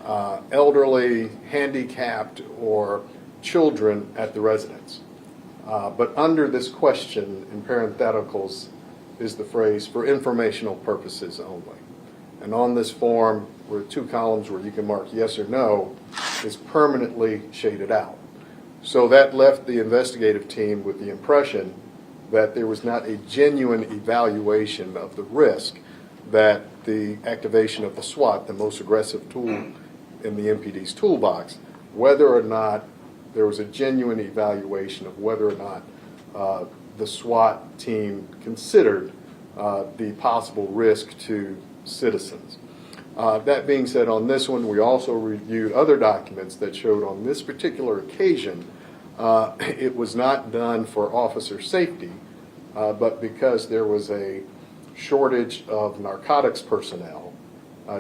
elderly, handicapped, or children at the residence. But under this question, in parentheticals, is the phrase, "for informational purposes only." And on this form, where 2 columns where you can mark yes or no, is permanently shaded out. So that left the investigative team with the impression that there was not a genuine evaluation of the risk that the activation of the SWAT, the most aggressive tool in the MPD's toolbox, whether or not there was a genuine evaluation of whether or not the SWAT team considered the possible risk to citizens. That being said, on this one, we also reviewed other documents that showed on this particular occasion it was not done for officer safety, but because there was a shortage of narcotics personnel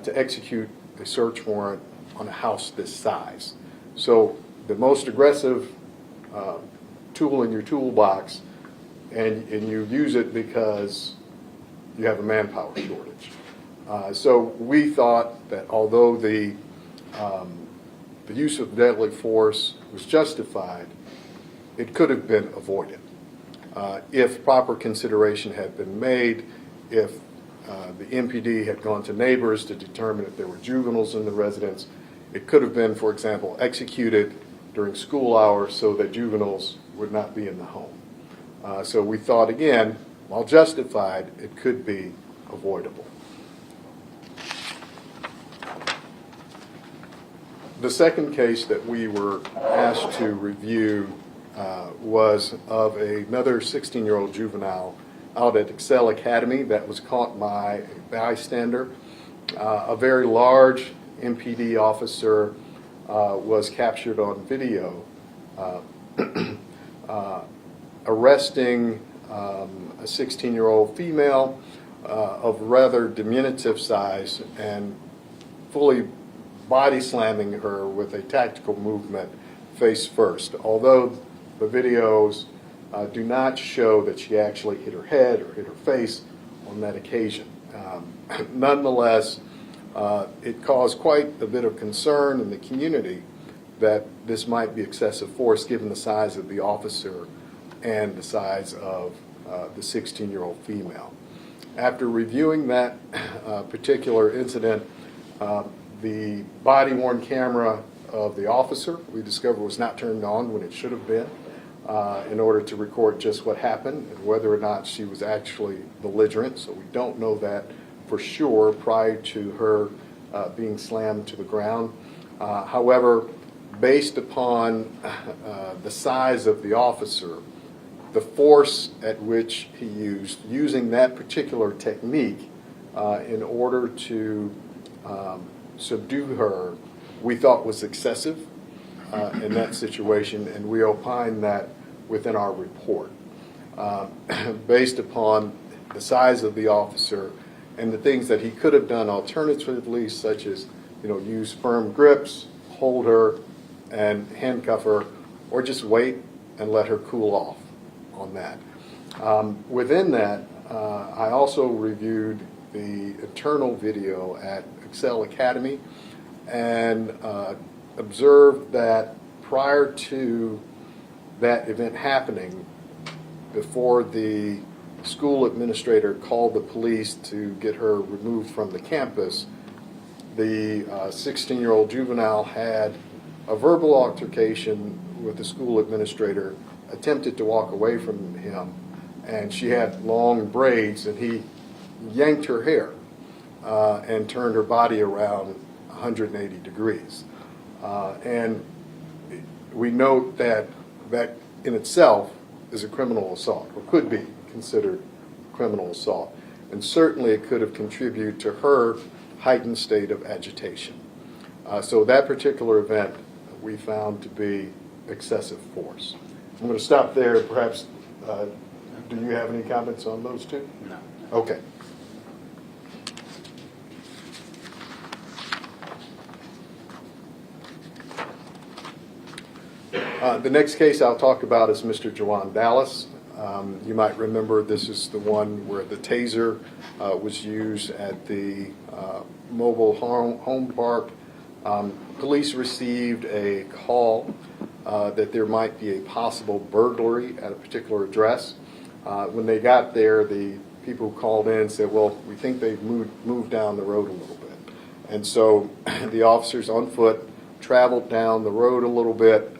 to execute a search warrant on a house this size. So the most aggressive tool in your toolbox, and you use it because you have a manpower shortage. So we thought that although the use of deadly force was justified, it could have been avoided. If proper consideration had been made, if the MPD had gone to neighbors to determine if there were juveniles in the residence, it could have been, for example, executed during school hours so that juveniles would not be in the home. So we thought, again, while justified, it could be avoidable. The second case that we were asked to review was of another 16-year-old juvenile out at Excel Academy that was caught by a bystander. A very large MPD officer was captured on video arresting a 16-year-old female of rather diminutive size and fully body slamming her with a tactical movement face first. Although the videos do not show that she actually hit her head or hit her face on that occasion. Nonetheless, it caused quite a bit of concern in the community that this might be excessive force given the size of the officer and the size of the 16-year-old female. After reviewing that particular incident, the body-worn camera of the officer, we discovered, was not turned on when it should have been in order to record just what happened and whether or not she was actually belligerent. So we don't know that for sure prior to her being slammed to the ground. However, based upon the size of the officer, the force at which he used, using that particular technique in order to subdue her, we thought was excessive in that situation, and we opined that within our report. Based upon the size of the officer and the things that he could have done alternatively, such as use firm grips, hold her and handcuff her, or just wait and let her cool off on that. Within that, I also reviewed the internal video at Excel Academy and observed that prior to that event happening, before the school administrator called the police to get her removed from the campus, the 16-year-old juvenile had a verbal altercation with the school administrator, attempted to walk away from him, and she had long braids, and he yanked her hair and turned her body around 180 degrees. And we note that that in itself is a criminal assault, or could be considered criminal assault, and certainly it could have contributed to her heightened state of agitation. So that particular event we found to be excessive force. I'm going to stop there. Perhaps, do you have any comments on those two? No. Okay. The next case I'll talk about is Mr. Jawan Dallas. You might remember this is the one where the taser was used at the mobile home park Police received a call that there might be a possible burglary at a particular address. When they got there, the people who called in said, well, we think they've moved down the road a little bit. And so the officers on foot traveled down the road a little bit,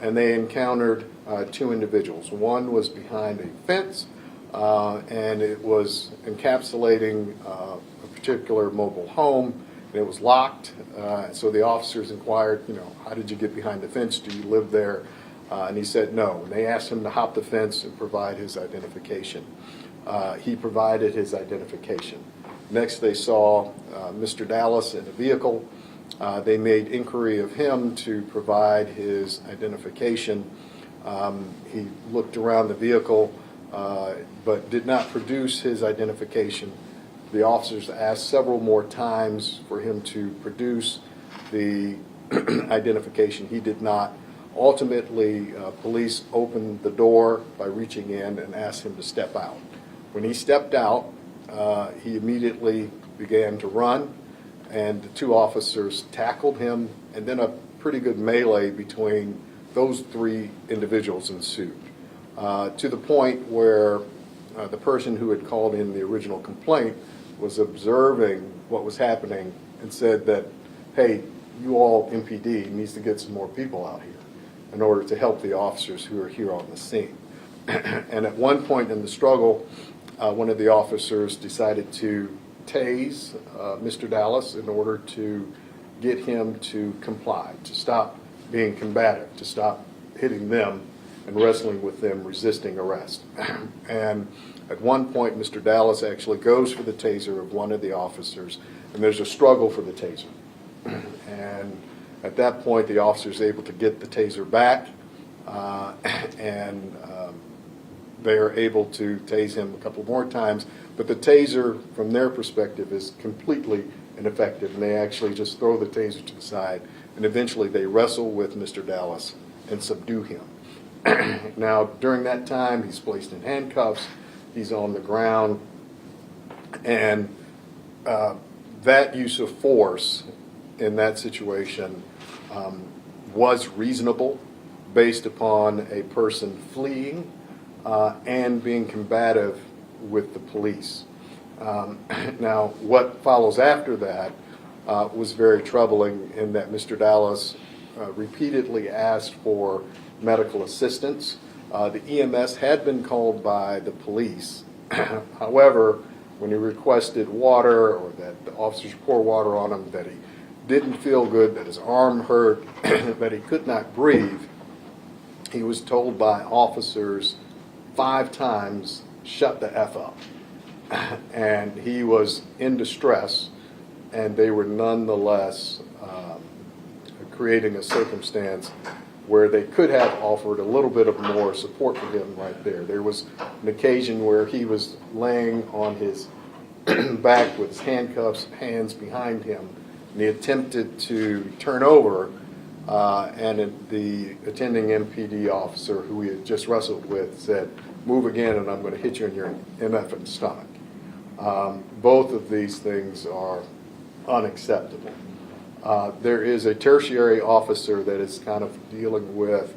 and they encountered two individuals. One was behind a fence, and it was encapsulating a particular mobile home, and it was locked. So the officers inquired, how did you get behind the fence? Do you live there? And he said no. And they asked him to hop the fence and provide his identification. He provided his identification. Next, they saw Mr. Dallas in a vehicle. They made inquiry of him to provide his identification. He looked around the vehicle, but did not produce his identification. The officers asked several more times for him to produce the identification. He did not. Ultimately, police opened the door by reaching in and asked him to step out. When he stepped out, he immediately began to run, and the two officers tackled him, and then a pretty good melee between those three individuals ensued, to the point where the person who had called in the original complaint was observing what was happening and said that, hey, you all, MPD, needs to get some more people out here in order to help the officers who are here on the scene. And at one point in the struggle, one of the officers decided to tase Mr. Dallas in order to get him to comply, to stop being combative, to stop hitting them and wrestling with them, resisting arrest. And at one point, Mr. Dallas actually goes for the taser of one of the officers, and there's a struggle for the taser. And at that point, the officer is able to get the taser back, and they are able to tase him a couple more times. But the taser, from their perspective, is completely ineffective, and they actually just throw the taser to the side, and eventually they wrestle with Mr. Dallas and subdue him. Now, during that time, he's placed in handcuffs, he's on the ground, and that use of force in that situation was reasonable based upon a person fleeing and being combative with the police. Now, what follows after that was very troubling in that Mr. Dallas repeatedly asked for medical assistance. The EMS had been called by the police. However, when he requested water, or that the officers pour water on him, that he didn't feel good, that his arm hurt, that he could not breathe, he was told by officers 5 times, shut the F up. And he was in distress, and they were nonetheless creating a circumstance where they could have offered a little bit of more support for him right there. There was an occasion where he was laying on his back with his handcuffs, hands behind him, and he attempted to turn over, and the attending MPD officer who he had just wrestled with said, move again and I'm going to hit you in your MF stomach. Both of these things are unacceptable. There is a tertiary officer that is kind of dealing with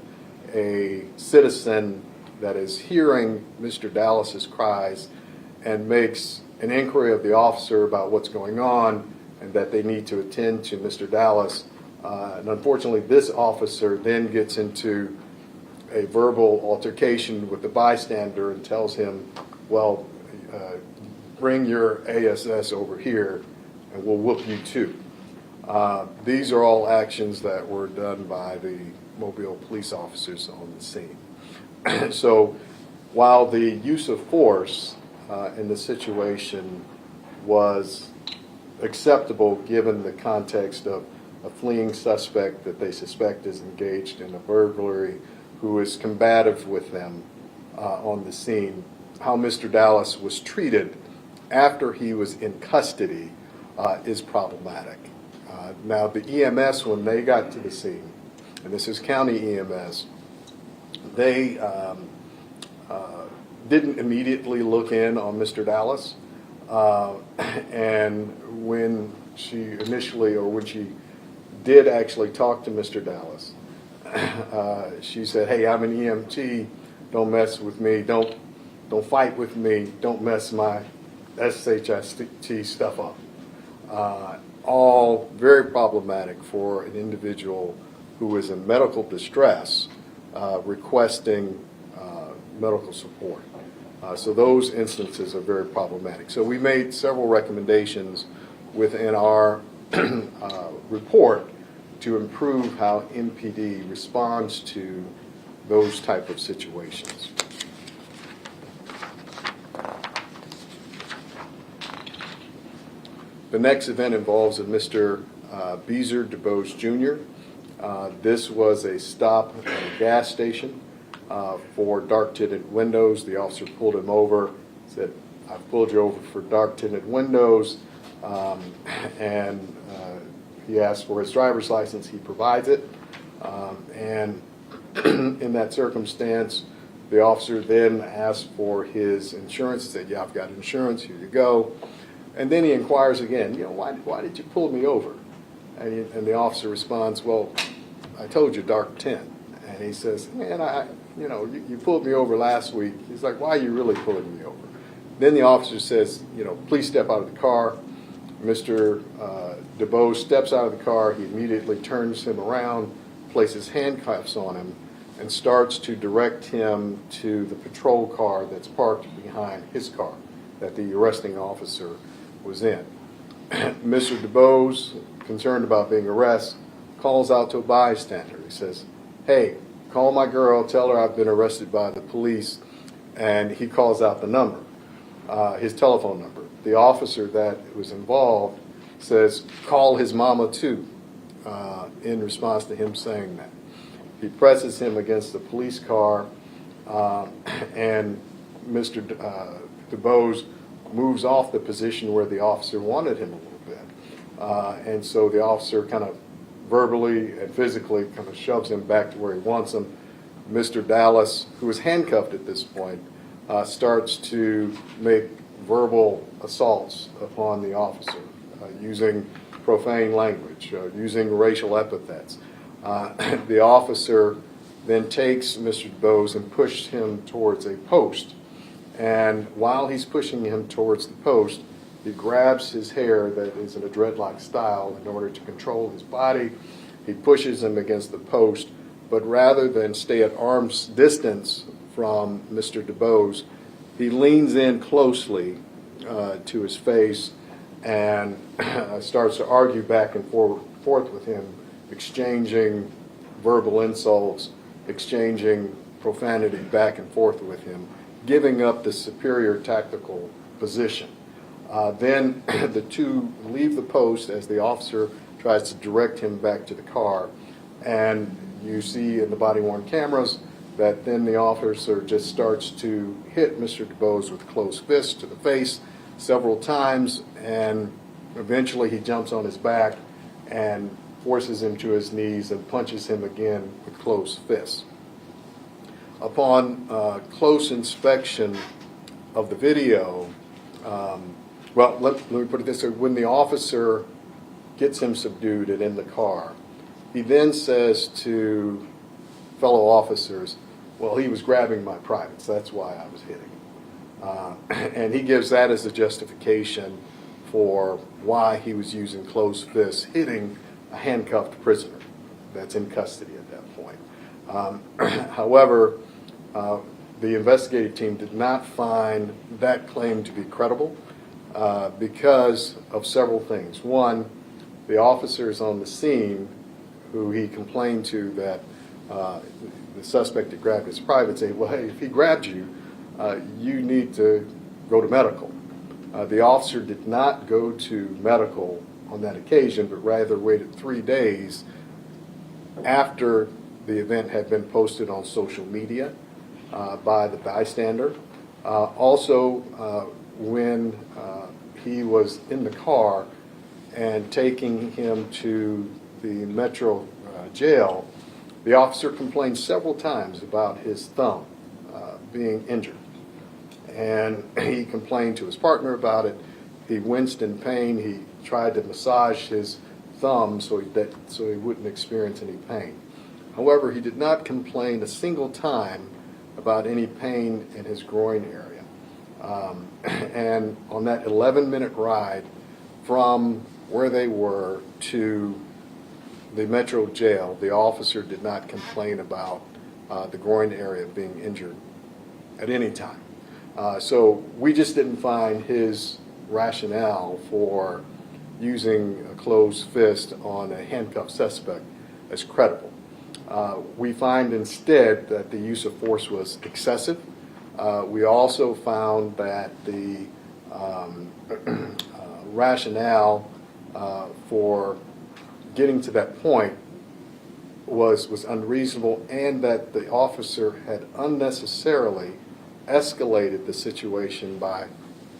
a citizen that is hearing Mr. Dallas's cries and makes an inquiry of the officer about what's going on and that they need to attend to Mr. Dallas. And unfortunately, this officer then gets into a verbal altercation with the bystander and tells him, well, bring your ASS over here and we'll whoop you too. These are all actions that were done by the Mobile police officers on the scene. So while the use of force in the situation was acceptable given the context of a fleeing suspect that they suspect is engaged in a burglary who is combative with them on the scene, how Mr. Dallas was treated after he was in custody is problematic. Now the EMS, when they got to the scene, and this is county EMS, they didn't immediately look in on Mr. Dallas, and when she did actually talk to Mr. Dallas. She said, "Hey, I'm an EMT. Don't mess with me. Don't fight with me. Don't mess my SHIT stuff up." All very problematic for an individual who is in medical distress requesting medical support. So those instances are very problematic. So we made several recommendations within our report to improve how MPD responds to those type of situations. The next event involves a Mr. Bose Jr. This was a stop at a gas station for dark tinted windows. The officer pulled him over, said, "I've pulled you over for dark tinted windows," and he asked for his driver's license. He provides it, and in that circumstance, the officer then asked for his insurance. He said, "Yeah, I've got insurance. Here you go." And then he inquires again, why did you pull me over? And the officer responds, "Well, I told you dark tint." And he says, "Man, you pulled me over last week." He's like, "Why are you really pulling me over?" Then the officer says, "Please step out of the car." Mr. DeBose steps out of the car. He immediately turns him around, places handcuffs on him, and starts to direct him to the patrol car that's parked behind his car that the arresting officer was in. Mr. DeBose, concerned about being arrested, calls out to a bystander. He says, "Hey, call my girl, tell her I've been arrested by the police," and he calls out the number, his telephone number. The officer that was involved says, "Call his mama too," in response to him saying that. He presses him against the police car, and Mr. DeBose moves off the position where the officer wanted him a little bit. And so the officer kind of verbally and physically kind of shoves him back to where he wants him. Mr. Dallas, who is handcuffed at this point, starts to make verbal assaults upon the officer, using profane language, using racial epithets. The officer then takes Mr. DeBose and pushes him towards a post. And while he's pushing him towards the post, he grabs his hair that is in a dreadlock style in order to control his body. He pushes him against the post, but rather than stay at arm's distance from Mr. DeBose, he leans in closely to his face and starts to argue back and forth with him, exchanging verbal insults, exchanging profanity back and forth with him, giving up the superior tactical position. Then the two leave the post as the officer tries to direct him back to the car. And you see in the body-worn cameras that then the officer just starts to hit Mr. DeBose with closed fists to the face several times, and eventually he jumps on his back and forces him to his knees and punches him again with closed fists. Upon close inspection of the video, let me put it this way. When the officer gets him subdued and in the car, he then says to fellow officers, "Well, he was grabbing my privates. That's why I was hitting him." And he gives that as a justification for why he was using closed fists, hitting a handcuffed prisoner that's in custody at that point. However, the investigative team did not find that claim to be credible because of several things. One, the officers on the scene who he complained to that the suspect had grabbed his private say, "Well, hey, if he grabbed you, you need to go to medical." The officer did not go to medical on that occasion, but rather waited 3 days after the event had been posted on social media by the bystander. Also, when he was in the car and taking him to the Metro jail, the officer complained several times about his thumb being injured. And he complained to his partner about it. He winced in pain. He tried to massage his thumb so he wouldn't experience any pain. However, he did not complain a single time about any pain in his groin area. And on that 11-minute ride from where they were to the Metro jail, the officer did not complain about the groin area being injured at any time. So we just didn't find his rationale for using a closed fist on a handcuffed suspect as credible. We find instead that the use of force was excessive. We also found that the rationale for getting to that point was unreasonable, and that the officer had unnecessarily escalated the situation by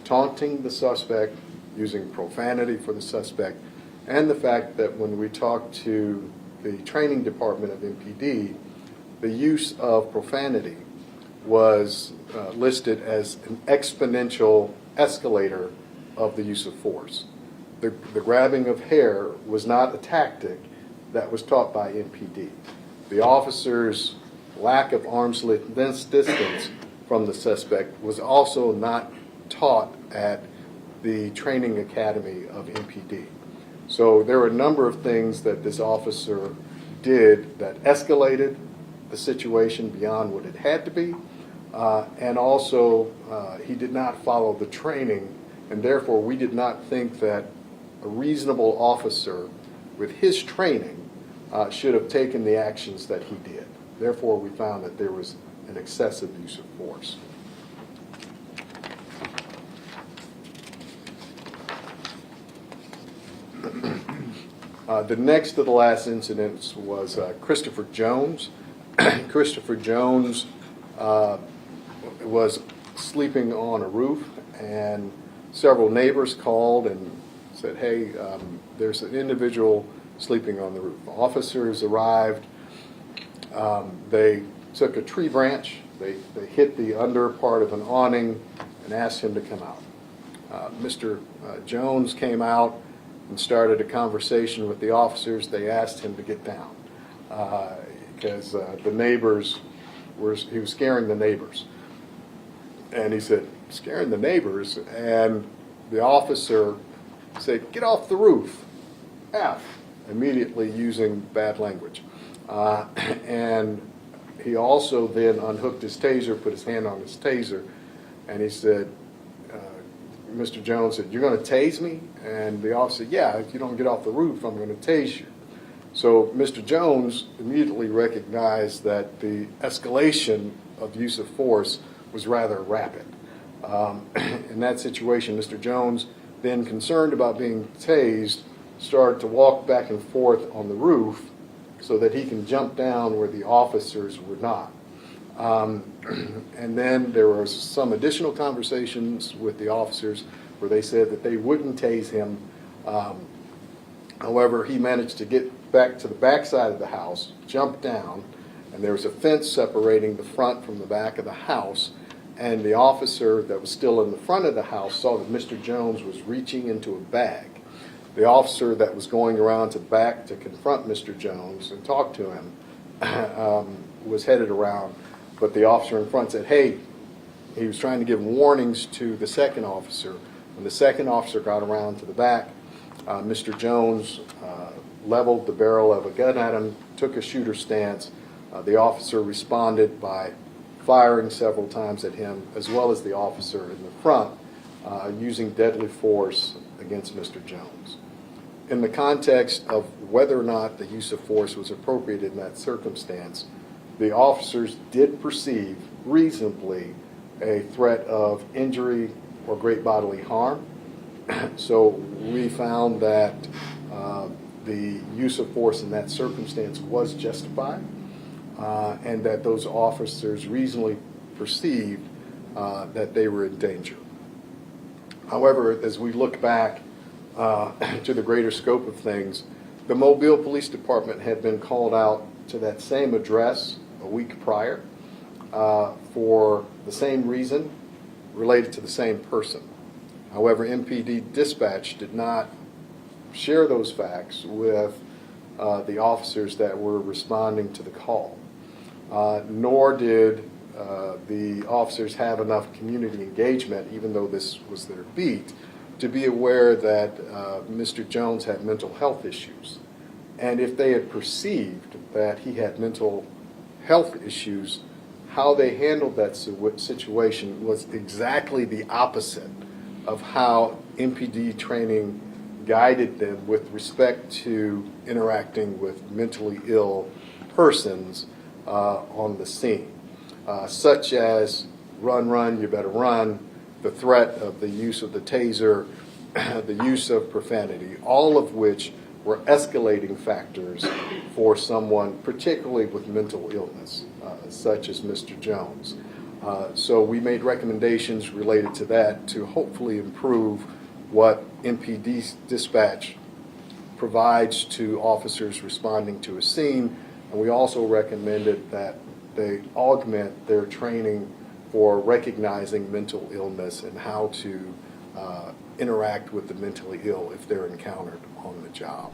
taunting the suspect, using profanity for the suspect, and the fact that when we talked to the training department of MPD, the use of profanity was listed as an exponential escalator of the use of force. The grabbing of hair was not a tactic that was taught by MPD. The officer's lack of arm's length distance from the suspect was also not taught at the training academy of MPD. So there were a number of things that this officer did that escalated the situation beyond what it had to be, and also he did not follow the training, and therefore we did not think that a reasonable officer with his training should have taken the actions that he did. Therefore, we found that there was an excessive use of force. The next to the last incident was Christopher Jones. Christopher Jones was sleeping on a roof, and several neighbors called and said, hey, there's an individual sleeping on the roof. Officers arrived. They took a tree branch. They hit the under part of an awning and asked him to come out. Mr. Jones came out and started a conversation with the officers. They asked him to get down because the neighbors he was scaring the neighbors. And he said, scaring the neighbors? And the officer said, get off the roof, F, immediately using bad language. And he also then unhooked his taser, put his hand on his taser, and he said, Mr. Jones said, you're going to tase me? And the officer said, yeah, if you don't get off the roof, I'm going to tase you. So Mr. Jones immediately recognized that the escalation of use of force was rather rapid. In that situation, Mr. Jones, then concerned about being tased, started to walk back and forth on the roof so that he can jump down where the officers were not. And then there was some additional conversations with the officers where they said that they wouldn't tase him. However, he managed to get back to the back side of the house, jump down, and there was a fence separating the front from the back of the house, and the officer that was still in the front of the house saw that Mr. Jones was reaching into a bag. The officer that was going around to the back to confront Mr. Jones and talk to him was headed around, but the officer in front said, hey, he was trying to give warnings to the second officer. When the second officer got around to the back, Mr. Jones leveled the barrel of a gun at him, took a shooter stance. The officer responded by firing several times at him, as well as the officer in the front, using deadly force against Mr. Jones. In the context of whether or not the use of force was appropriate in that circumstance, the officers did perceive reasonably a threat of injury or great bodily harm. So we found that the use of force in that circumstance was justified, and that those officers reasonably perceived that they were in danger. However, as we look back to the greater scope of things, the Mobile Police Department had been called out to that same address a week prior for the same reason related to the same person. However, MPD dispatch did not share those facts with the officers that were responding to the call. Nor did the officers have enough community engagement, even though this was their beat, to be aware that Mr. Jones had mental health issues. And if they had perceived that he had mental health issues, how they handled that situation was exactly the opposite of how MPD training guided them with respect to interacting with mentally ill persons on the scene, such as run, run, you better run, the threat of the use of the taser, the use of profanity, all of which were escalating factors for someone, particularly with mental illness, such as Mr. Jones. So we made recommendations related to that to hopefully improve what MPD dispatch provides to officers responding to a scene, and we also recommended that they augment their training for recognizing mental illness and how to interact with the mentally ill if they're encountered on the job.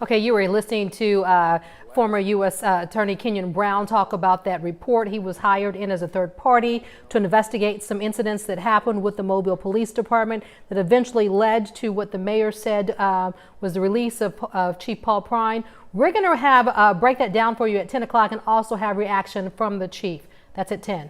Okay, you were listening to former U.S. Attorney Kenyen Brown talk about that report. He was hired in as a third party to investigate some incidents that happened with the Mobile Police Department that eventually led to what the mayor said was the release of Chief Paul Prine. We're going to have break that down for you at 10 o'clock and also have reaction from the chief. That's at 10.